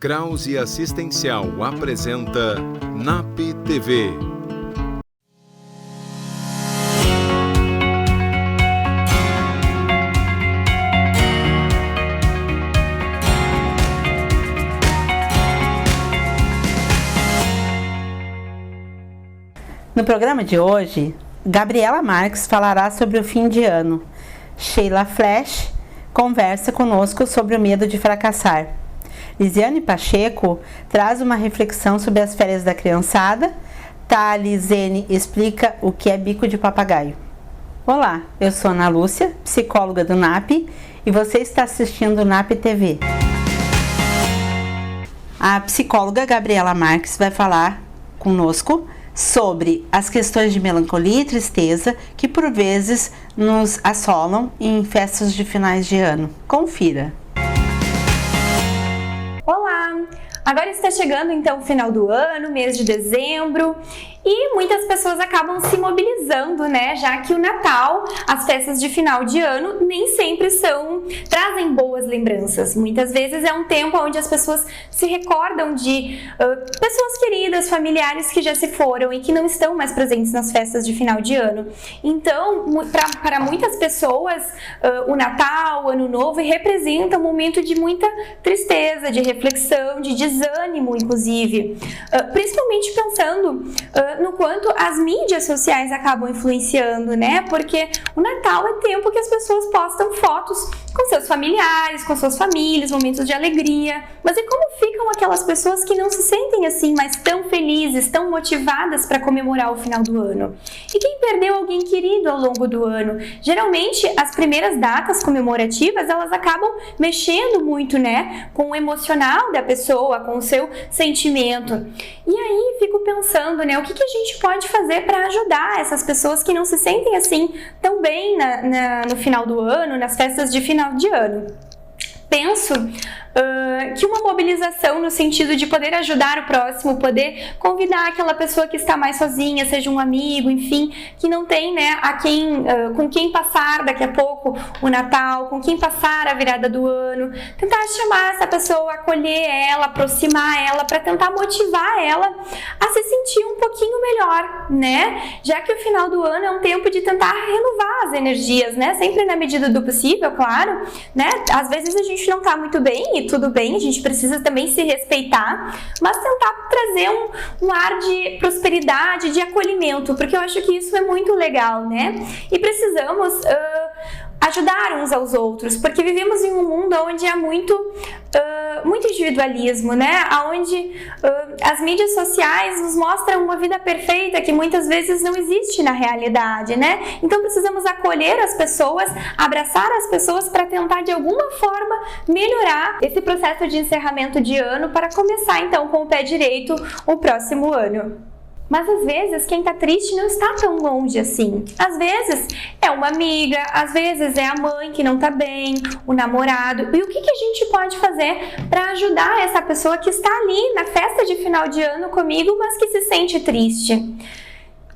Krause Assistencial apresenta NAP TV. No programa de hoje, Gabriela Marques falará sobre o fim de ano. Sheila Flash conversa conosco sobre o medo de fracassar. Lisiane Pacheco traz uma reflexão sobre as férias da criançada. Thales Zene explica o que é bico de papagaio. Olá, eu sou Ana Lúcia, psicóloga do NAP, e você está assistindo o NAP TV. A psicóloga Gabriela Marques vai falar conosco sobre as questões de melancolia e tristeza que por vezes nos assolam em festas de finais de ano. Confira! Olá! Agora está chegando então o final do ano, mês de dezembro, e muitas pessoas acabam se mobilizando, né? Já que o Natal, as festas de final de ano, nem sempre trazem boas lembranças. Muitas vezes é um tempo onde as pessoas se recordam de pessoas queridas, familiares que já se foram e que não estão mais presentes nas festas de final de ano. Então, para muitas pessoas, o Natal, o Ano Novo, representa um momento de muita tristeza, de reflexão, de desânimo, inclusive. Principalmente pensando no quanto as mídias sociais acabam influenciando, né? Porque o Natal é tempo que as pessoas postam fotos com seus familiares, com suas famílias, momentos de alegria. Mas e como ficam aquelas pessoas que não se sentem assim, mas tão felizes, tão motivadas para comemorar o final do ano? E quem perdeu alguém querido ao longo do ano? Geralmente, as primeiras datas comemorativas, elas acabam mexendo muito, né? Com o emocional da pessoa, com o seu sentimento. E aí, fico pensando, né? O que a gente pode fazer para ajudar essas pessoas que não se sentem assim tão bem no final do ano, nas festas de final de ano? Penso que uma mobilização no sentido de poder ajudar o próximo, poder convidar aquela pessoa que está mais sozinha, seja um amigo, enfim, que não tem, né, com quem passar daqui a pouco o Natal, com quem passar a virada do ano, tentar chamar essa pessoa, acolher ela, aproximar ela, para tentar motivar ela a se sentir um pouquinho melhor, né? Já que o final do ano é um tempo de tentar renovar as energias, né? Sempre na medida do possível, claro, né? Às vezes a gente não tá muito bem e tudo bem, a gente precisa também se respeitar, mas tentar trazer um ar de prosperidade, de acolhimento, porque eu acho que isso é muito legal, né? E precisamos ajudar uns aos outros, porque vivemos em um mundo onde há muito individualismo, né? Onde as mídias sociais nos mostram uma vida perfeita que muitas vezes não existe na realidade, né? Então precisamos acolher as pessoas, abraçar as pessoas para tentar de alguma forma melhorar esse processo de encerramento de ano para começar então com o pé direito o próximo ano. Mas às vezes quem tá triste não está tão longe assim. Às vezes é uma amiga, às vezes é a mãe que não tá bem, o namorado. E o que a gente pode fazer para ajudar essa pessoa que está ali na festa de final de ano comigo, mas que se sente triste?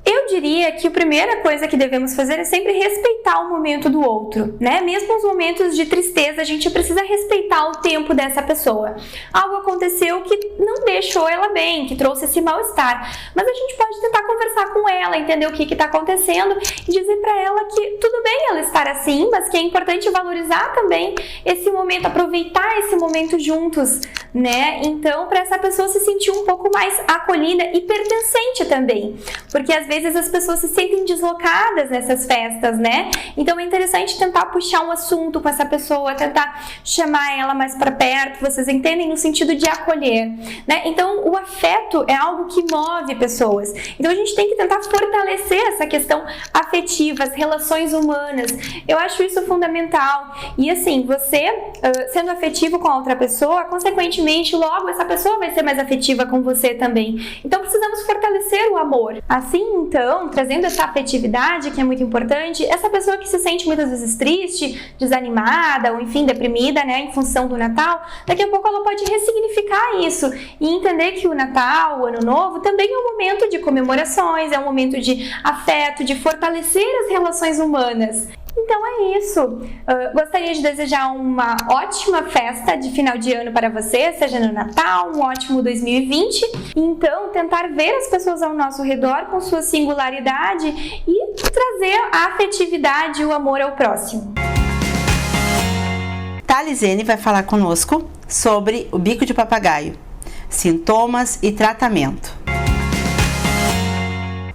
Eu diria que a primeira coisa que devemos fazer é sempre respeitar o momento do outro, né? Mesmo os momentos de tristeza, a gente precisa respeitar o tempo dessa pessoa. Algo aconteceu que não deixou ela bem, que trouxe esse mal-estar. Mas a gente pode tentar conversar com ela, entender o que está acontecendo e dizer para ela que tudo bem ela estar assim, mas que é importante valorizar também esse momento, aproveitar esse momento juntos, né? Então, para essa pessoa se sentir um pouco mais acolhida e pertencente também. Porque às vezes as pessoas se sentem deslocadas nessas festas, né? Então é interessante tentar puxar um assunto com essa pessoa, tentar chamar ela mais para perto, vocês entendem? No sentido de acolher, né? Então o afeto é algo que move pessoas. Então a gente tem que tentar fortalecer essa questão afetiva, as relações humanas. Eu acho isso fundamental. E assim, você sendo afetivo com a outra pessoa, consequentemente, logo essa pessoa vai ser mais afetiva com você também. Então precisamos fortalecer o amor. Assim, então, trazendo essa afetividade que é muito importante, essa pessoa que se sente muitas vezes triste, desanimada ou enfim, deprimida, né, em função do Natal, daqui a pouco ela pode ressignificar isso e entender que o Natal, o Ano Novo, também é um momento de comemorações, é um momento de afeto, de fortalecer as relações humanas. Então é isso. Gostaria de desejar uma ótima festa de final de ano para você, seja no Natal, um ótimo 2020. Então, tentar ver as pessoas ao nosso redor com sua singularidade e trazer a afetividade e o amor ao próximo. Thalisene vai falar conosco sobre o bico de papagaio, sintomas e tratamento.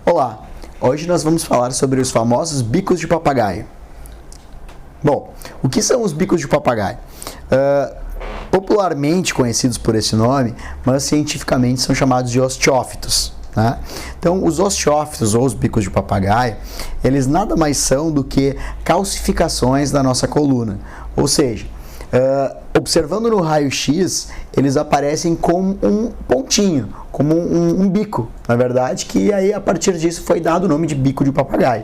Olá, hoje nós vamos falar sobre os famosos bicos de papagaio. Bom, o que são os bicos de papagaio? Popularmente conhecidos por esse nome, mas cientificamente são chamados de osteófitos. Né? Então, os osteófitos ou os bicos de papagaio, eles nada mais são do que calcificações da nossa coluna. Ou seja, observando no raio-x, eles aparecem como um pontinho, como um bico, na verdade, que aí a partir disso foi dado o nome de bico de papagaio.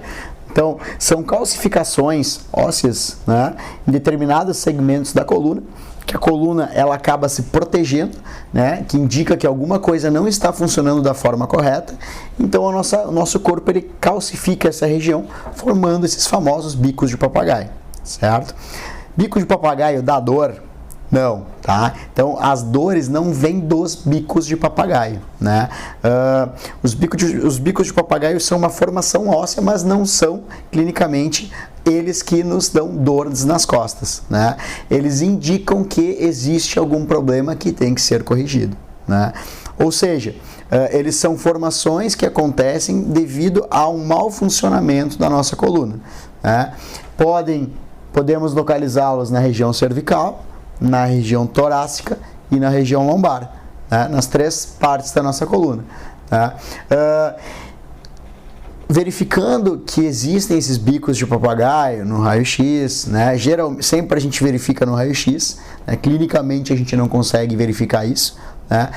Então, são calcificações ósseas, né, em determinados segmentos da coluna, que a coluna ela acaba se protegendo, né, que indica que alguma coisa não está funcionando da forma correta. Então, o nosso corpo ele calcifica essa região, formando esses famosos bicos de papagaio, certo? Bico de papagaio dá dor? Não, tá? Então, as dores não vêm dos bicos de papagaio, né? Os bicos de papagaio são uma formação óssea, mas não são, clinicamente, eles que nos dão dores nas costas, né? Eles indicam que existe algum problema que tem que ser corrigido, né? Ou seja, eles são formações que acontecem devido a um mau funcionamento da nossa coluna, né? Podemos localizá-los na região cervical, na região torácica e na região lombar, né? Nas três partes da nossa coluna. Né? Verificando que existem esses bicos de papagaio no raio-x, né? Sempre a gente verifica no raio-x, né? Clinicamente a gente não consegue verificar isso. Né?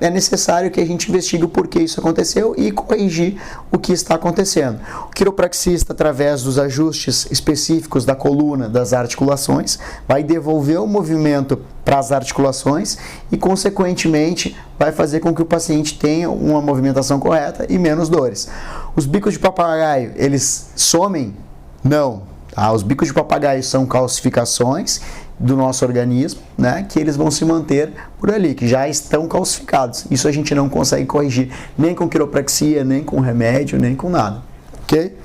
É necessário que a gente investigue o porquê isso aconteceu e corrigir o que está acontecendo. O quiropraxista, através dos ajustes específicos da coluna, das articulações, vai devolver o movimento para as articulações e, consequentemente, vai fazer com que o paciente tenha uma movimentação correta e menos dores. Os bicos de papagaio, eles somem? Não. Tá? Os bicos de papagaio são calcificações do nosso organismo, né, que eles vão se manter por ali, que já estão calcificados. Isso a gente não consegue corrigir, nem com quiropraxia, nem com remédio, nem com nada, ok?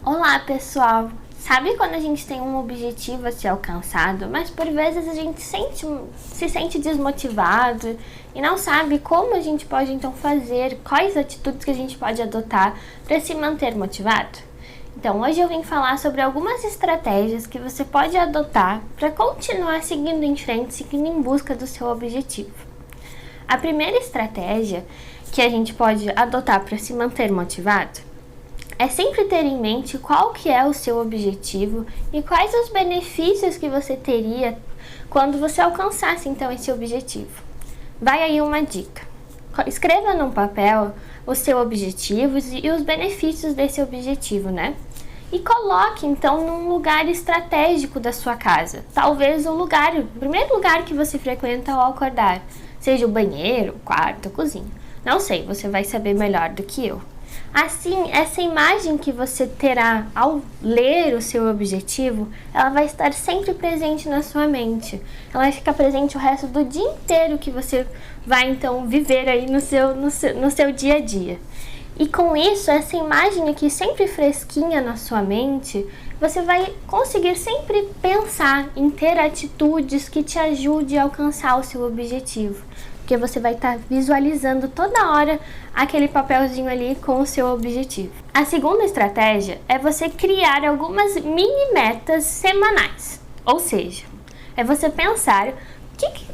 Olá, pessoal! Sabe quando a gente tem um objetivo a ser alcançado, mas por vezes a gente se sente desmotivado e não sabe como a gente pode então fazer, quais atitudes que a gente pode adotar para se manter motivado? Então, hoje eu vim falar sobre algumas estratégias que você pode adotar para continuar seguindo em frente, seguindo em busca do seu objetivo. A primeira estratégia que a gente pode adotar para se manter motivado é sempre ter em mente qual que é o seu objetivo e quais os benefícios que você teria quando você alcançasse então esse objetivo. Vai aí uma dica. Escreva num papel os seus objetivos e os benefícios desse objetivo, né? E coloque então num lugar estratégico da sua casa. Talvez o primeiro lugar que você frequenta ao acordar, seja o banheiro, o quarto, a cozinha. Não sei, você vai saber melhor do que eu. Assim, essa imagem que você terá ao ler o seu objetivo, ela vai estar sempre presente na sua mente. Ela vai ficar presente o resto do dia inteiro que você vai então viver aí no seu dia a dia. E com isso, essa imagem aqui sempre fresquinha na sua mente, você vai conseguir sempre pensar em ter atitudes que te ajudem a alcançar o seu objetivo. Porque você vai estar visualizando toda hora aquele papelzinho ali com o seu objetivo. A segunda estratégia é você criar algumas mini metas semanais. Ou seja, é você pensar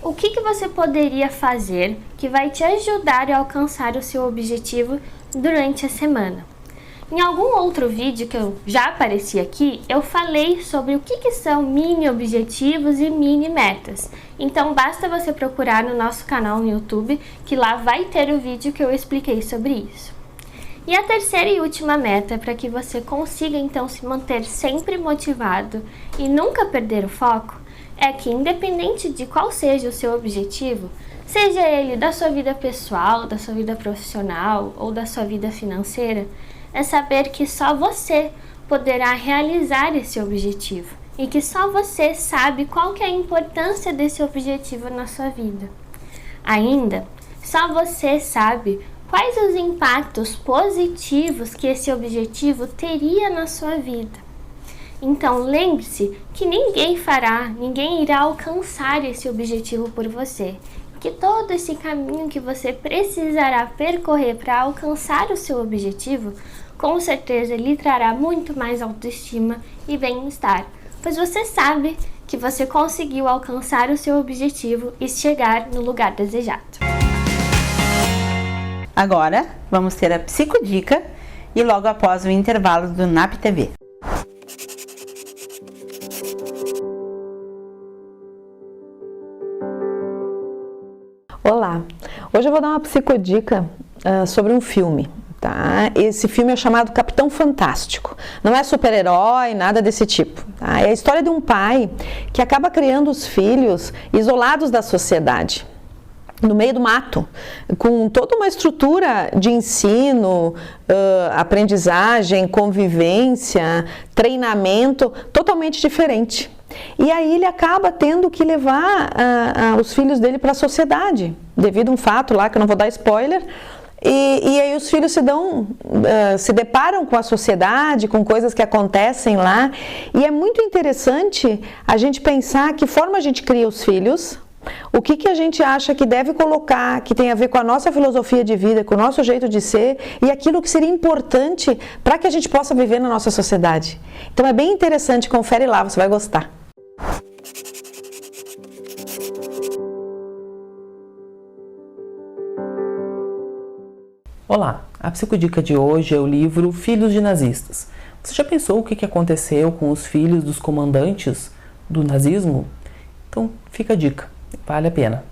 o que você poderia fazer que vai te ajudar a alcançar o seu objetivo durante a semana. Em algum outro vídeo que eu já apareci aqui, eu falei sobre o que são mini objetivos e mini metas. Então basta você procurar no nosso canal no YouTube, que lá vai ter o vídeo que eu expliquei sobre isso. E a terceira e última meta para que você consiga então se manter sempre motivado e nunca perder o foco, é que independente de qual seja o seu objetivo, seja ele da sua vida pessoal, da sua vida profissional ou da sua vida financeira, é saber que só você poderá realizar esse objetivo e que só você sabe qual que é a importância desse objetivo na sua vida. Ainda, só você sabe quais os impactos positivos que esse objetivo teria na sua vida. Então, lembre-se que ninguém irá alcançar esse objetivo por você. Que todo esse caminho que você precisará percorrer para alcançar o seu objetivo, com certeza lhe trará muito mais autoestima e bem-estar, pois você sabe que você conseguiu alcançar o seu objetivo e chegar no lugar desejado. Agora, vamos ter a Psicodica e logo após o intervalo do NAP TV. Olá, hoje eu vou dar uma psicodica sobre um filme, tá? Esse filme é chamado Capitão Fantástico, não é super-herói, nada desse tipo, tá? É a história de um pai que acaba criando os filhos isolados da sociedade, no meio do mato, com toda uma estrutura de ensino, aprendizagem, convivência, treinamento totalmente diferente. E aí ele acaba tendo que levar os filhos dele para a sociedade, devido a um fato lá, que eu não vou dar spoiler, e aí os filhos se deparam com a sociedade, com coisas que acontecem lá, e é muito interessante a gente pensar que forma a gente cria os filhos, o que a gente acha que deve colocar, que tem a ver com a nossa filosofia de vida, com o nosso jeito de ser e aquilo que seria importante para que a gente possa viver na nossa sociedade. Então é bem interessante, confere lá, você vai gostar. Olá, a psicodica de hoje é o livro Filhos de Nazistas. Você já pensou o que aconteceu com os filhos dos comandantes do nazismo? Então fica a dica, vale a pena.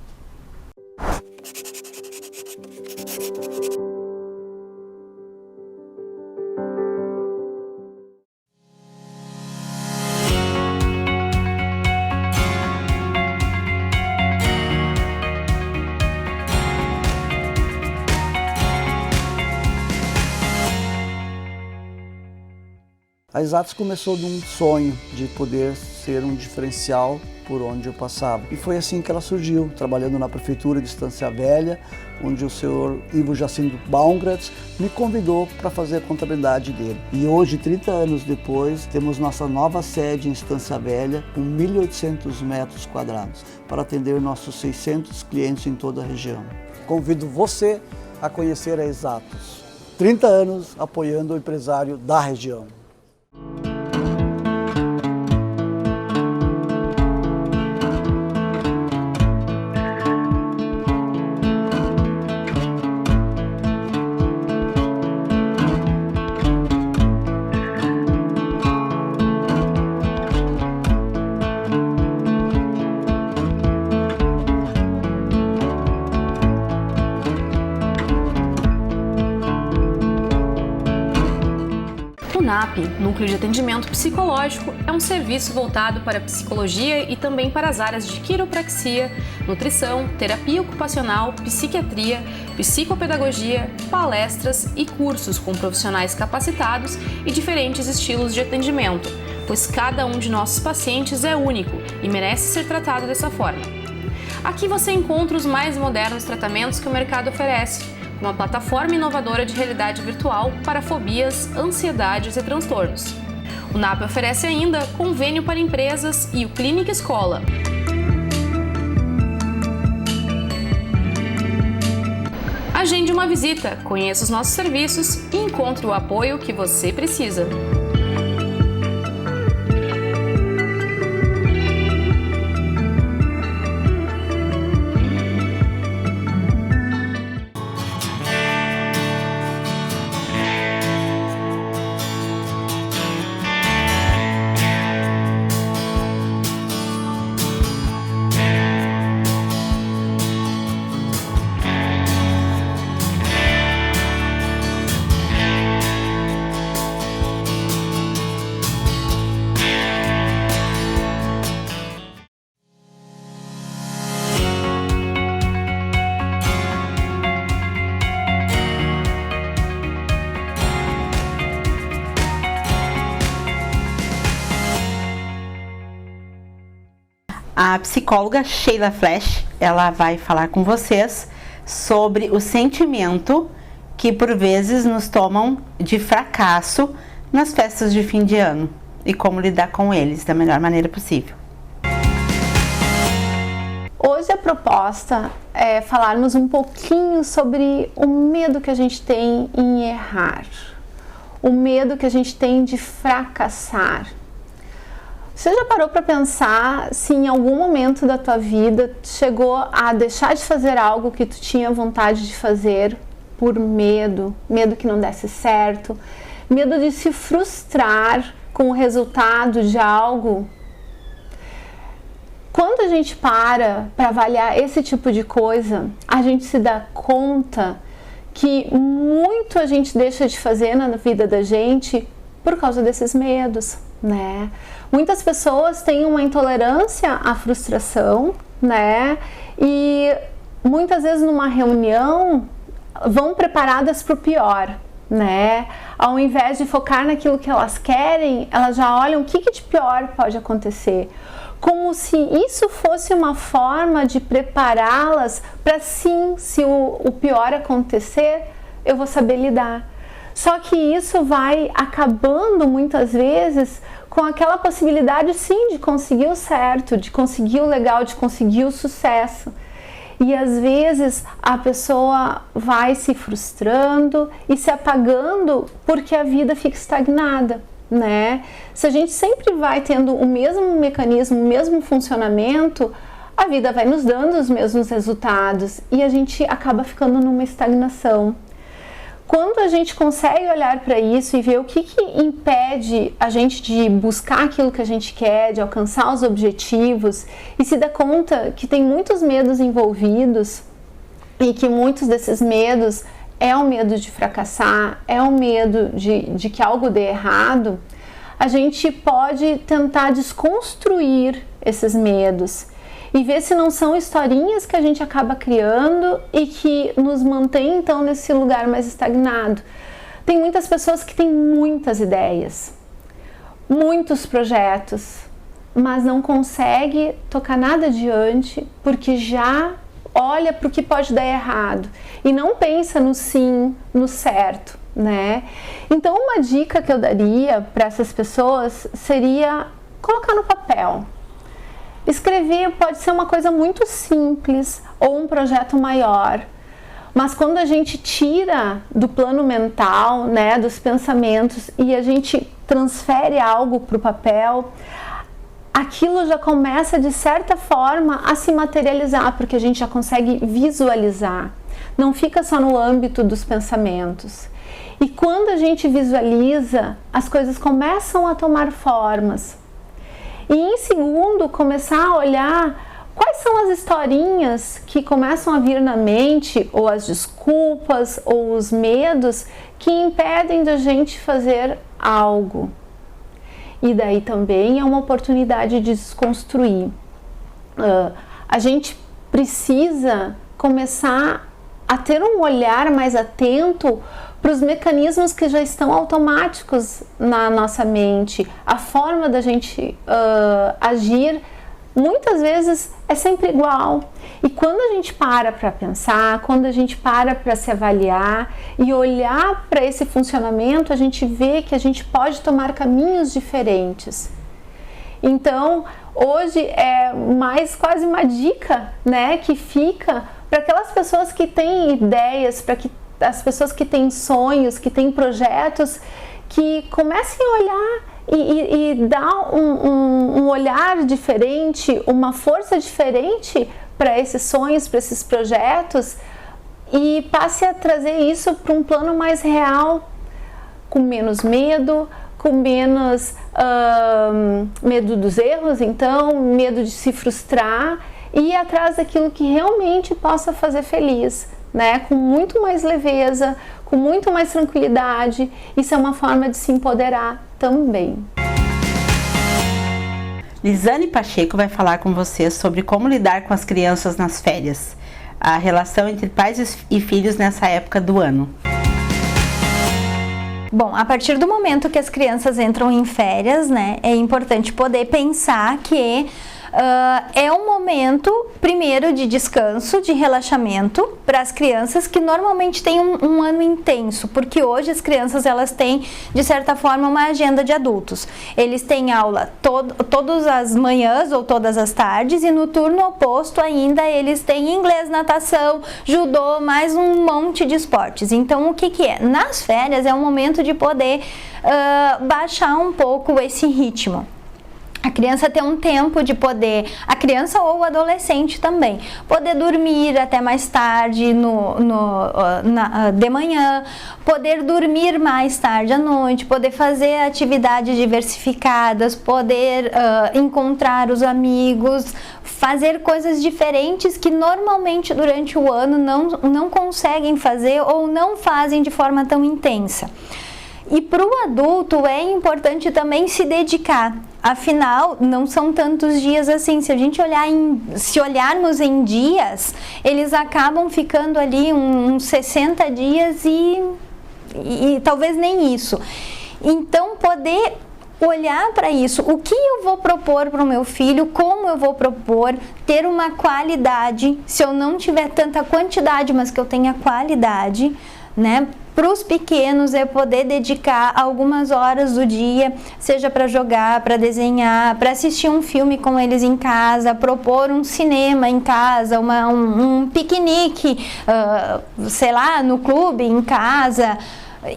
A Exatos começou de um sonho de poder ser um diferencial por onde eu passava. E foi assim que ela surgiu, trabalhando na Prefeitura de Estância Velha, onde o senhor Ivo Jacinto Baumgratz me convidou para fazer a contabilidade dele. E hoje, 30 anos depois, temos nossa nova sede em Estância Velha, com 1.800 metros quadrados, para atender nossos 600 clientes em toda a região. Convido você a conhecer a Exatos. 30 anos apoiando o empresário da região. O NAP, Núcleo de Atendimento Psicológico, é um serviço voltado para a psicologia e também para as áreas de quiropraxia, nutrição, terapia ocupacional, psiquiatria, psicopedagogia, palestras e cursos com profissionais capacitados e diferentes estilos de atendimento, pois cada um de nossos pacientes é único e merece ser tratado dessa forma. Aqui você encontra os mais modernos tratamentos que o mercado oferece, uma plataforma inovadora de realidade virtual para fobias, ansiedades e transtornos. O NAP oferece ainda convênio para empresas e o Clínica Escola. Agende uma visita, conheça os nossos serviços e encontre o apoio que você precisa. A psicóloga Sheila Flash, ela vai falar com vocês sobre o sentimento que por vezes nos tomam de fracasso nas festas de fim de ano e como lidar com eles da melhor maneira possível. Hoje a proposta é falarmos um pouquinho sobre o medo que a gente tem em errar, o medo que a gente tem de fracassar. Você já parou para pensar se em algum momento da tua vida chegou a deixar de fazer algo que tu tinha vontade de fazer por medo que não desse certo, medo de se frustrar com o resultado de algo? Quando a gente para avaliar esse tipo de coisa, a gente se dá conta que muito a gente deixa de fazer na vida da gente por causa desses medos, né? Muitas pessoas têm uma intolerância à frustração, né? E muitas vezes numa reunião vão preparadas para o pior, né? Ao invés de focar naquilo que elas querem, elas já olham o que de pior pode acontecer. Como se isso fosse uma forma de prepará-las para sim, se o pior acontecer, eu vou saber lidar. Só que isso vai acabando muitas vezes com aquela possibilidade sim de conseguir o certo, de conseguir o legal, de conseguir o sucesso. E às vezes a pessoa vai se frustrando e se apagando porque a vida fica estagnada, né? Se a gente sempre vai tendo o mesmo mecanismo, o mesmo funcionamento, a vida vai nos dando os mesmos resultados e a gente acaba ficando numa estagnação. Quando a gente consegue olhar para isso e ver o que impede a gente de buscar aquilo que a gente quer, de alcançar os objetivos e se dá conta que tem muitos medos envolvidos e que muitos desses medos é o medo de fracassar, é o medo de que algo dê errado, a gente pode tentar desconstruir esses medos e ver se não são historinhas que a gente acaba criando e que nos mantém então nesse lugar mais estagnado. Tem muitas pessoas que têm muitas ideias, muitos projetos, mas não consegue tocar nada adiante porque já olha para o que pode dar errado e não pensa no sim, no certo, né? Então uma dica que eu daria para essas pessoas seria colocar no papel. Escrever pode ser uma coisa muito simples ou um projeto maior, mas quando a gente tira do plano mental, né, dos pensamentos e a gente transfere algo para o papel, aquilo já começa de certa forma a se materializar, porque a gente já consegue visualizar, não fica só no âmbito dos pensamentos. E quando a gente visualiza, as coisas começam a tomar formas. E em segundo, começar a olhar quais são as historinhas que começam a vir na mente, ou as desculpas, ou os medos que impedem da gente fazer algo. E daí também é uma oportunidade de desconstruir. A gente precisa começar a ter um olhar mais atento para os mecanismos que já estão automáticos na nossa mente. A forma da gente agir muitas vezes é sempre igual. E quando a gente para pensar, quando a gente para se avaliar e olhar para esse funcionamento, a gente vê que a gente pode tomar caminhos diferentes. Então, hoje é mais quase uma dica, né, que fica para aquelas pessoas que têm ideias, para que as pessoas que têm sonhos, que têm projetos, que comecem a olhar e dar um olhar diferente, uma força diferente para esses sonhos, para esses projetos e passe a trazer isso para um plano mais real, com menos medo, com menos medo dos erros, então, medo de se frustrar e ir atrás daquilo que realmente possa fazer feliz, né? Com muito mais leveza, com muito mais tranquilidade. Isso é uma forma de se empoderar também. Lisane Pacheco vai falar com vocês sobre como lidar com as crianças nas férias, a relação entre pais e filhos nessa época do ano. Bom, a partir do momento que as crianças entram em férias, né, é importante poder pensar que é um momento, primeiro, de descanso, de relaxamento para as crianças que normalmente têm um ano intenso, porque hoje as crianças elas têm, de certa forma, uma agenda de adultos. Eles têm aula todas as manhãs ou todas as tardes, e no turno oposto ainda eles têm inglês, natação, judô, mais um monte de esportes. Então, o que é? Nas férias é um momento de poder baixar um pouco esse ritmo. A criança ter um tempo de poder, a criança ou o adolescente também, poder dormir até mais tarde de manhã, poder dormir mais tarde à noite, poder fazer atividades diversificadas, poder encontrar os amigos, fazer coisas diferentes que normalmente durante o ano não conseguem fazer ou não fazem de forma tão intensa. E para o adulto é importante também se dedicar. Afinal, não são tantos dias assim. Se a gente olharmos em dias, eles acabam ficando ali uns 60 dias e talvez nem isso. Então, poder olhar para isso, o que eu vou propor para o meu filho, como eu vou propor, ter uma qualidade, se eu não tiver tanta quantidade, mas que eu tenha qualidade, né? Para os pequenos é poder dedicar algumas horas do dia, seja para jogar, para desenhar, para assistir um filme com eles em casa, propor um cinema em casa, um piquenique, sei lá, no clube, em casa,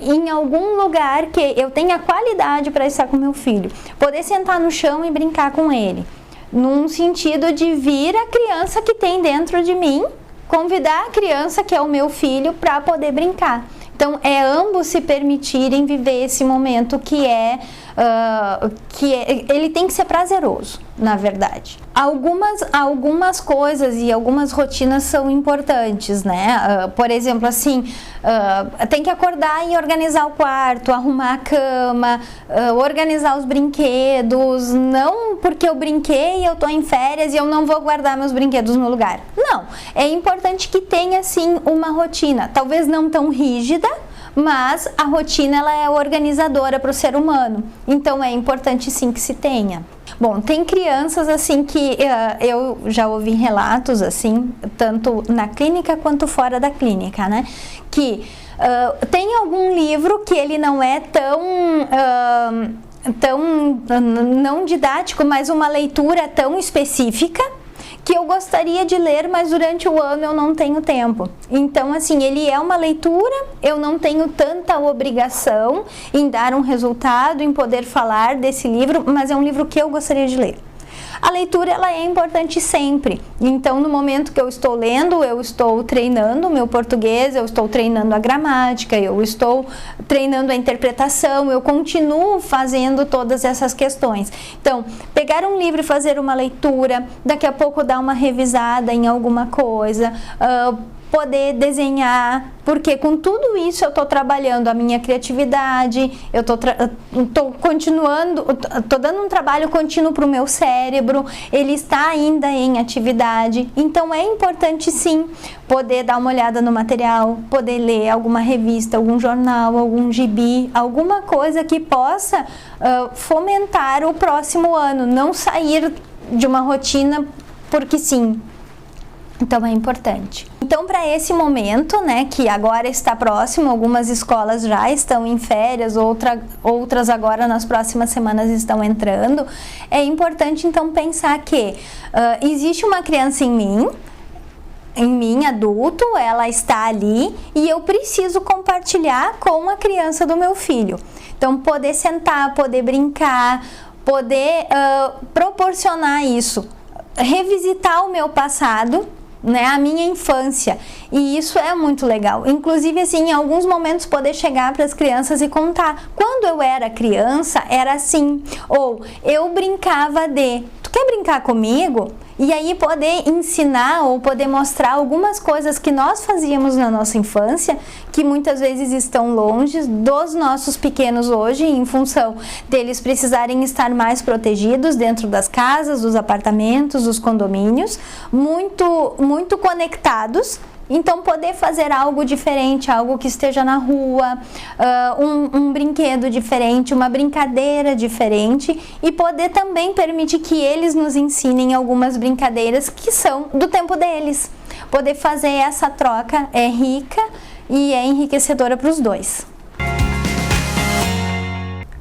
em algum lugar que eu tenha qualidade para estar com meu filho. Poder sentar no chão e brincar com ele, num sentido de vir a criança que tem dentro de mim, convidar a criança que é o meu filho para poder brincar. Então, é ambos se permitirem viver esse momento ele tem que ser prazeroso, na verdade. Algumas coisas e algumas rotinas são importantes, né? Por exemplo, assim, tem que acordar e organizar o quarto, arrumar a cama, organizar os brinquedos, não porque eu brinquei, eu tô em férias e eu não vou guardar meus brinquedos no lugar. Não, é importante que tenha, sim, uma rotina, talvez não tão rígida, mas a rotina ela é organizadora para o ser humano, então é importante sim que se tenha. Bom, tem crianças assim que eu já ouvi relatos assim, tanto na clínica quanto fora da clínica, né? Que tem algum livro que ele não é tão não didático, mas uma leitura tão específica, que eu gostaria de ler, mas durante o ano eu não tenho tempo. Então, assim, ele é uma leitura, eu não tenho tanta obrigação em dar um resultado, em poder falar desse livro, mas é um livro que eu gostaria de ler. A leitura, ela é importante sempre. Então, no momento que eu estou lendo, eu estou treinando o meu português, eu estou treinando a gramática, eu estou treinando a interpretação, eu continuo fazendo todas essas questões. Então, pegar um livro e fazer uma leitura, daqui a pouco dar uma revisada em alguma coisa, poder desenhar, porque com tudo isso eu estou trabalhando a minha criatividade, eu estou continuando, estou dando um trabalho contínuo para o meu cérebro, ele está ainda em atividade, então é importante sim poder dar uma olhada no material, poder ler alguma revista, algum jornal, algum gibi, alguma coisa que possa fomentar o próximo ano, não sair de uma rotina porque sim. Então é importante. Então, para esse momento, né, que agora está próximo, algumas escolas já estão em férias, outras agora nas próximas semanas estão entrando, é importante então pensar que existe uma criança em mim, adulto, ela está ali e eu preciso compartilhar com a criança do meu filho. Então, poder sentar, poder brincar, poder proporcionar isso, revisitar o meu passado, né, a minha infância, e isso é muito legal. Inclusive, assim, em alguns momentos poder chegar para as crianças e contar, quando eu era criança era assim, ou eu brincava de, tu quer brincar comigo? E aí poder ensinar ou poder mostrar algumas coisas que nós fazíamos na nossa infância, que muitas vezes estão longe dos nossos pequenos hoje, em função deles precisarem estar mais protegidos dentro das casas, dos apartamentos, dos condomínios, muito conectados. Então, poder fazer algo diferente, algo que esteja na rua, um brinquedo diferente, uma brincadeira diferente, e poder também permitir que eles nos ensinem algumas brincadeiras que são do tempo deles. Poder fazer essa troca é rica e é enriquecedora para os dois.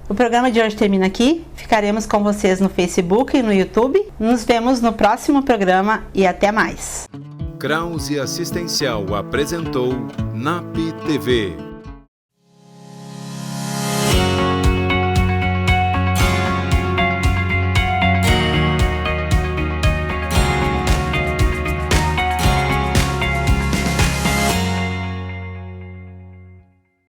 O programa de hoje termina aqui. Ficaremos com vocês no Facebook e no YouTube. Nos vemos no próximo programa e até mais. Krause Assistencial apresentou NAP TV.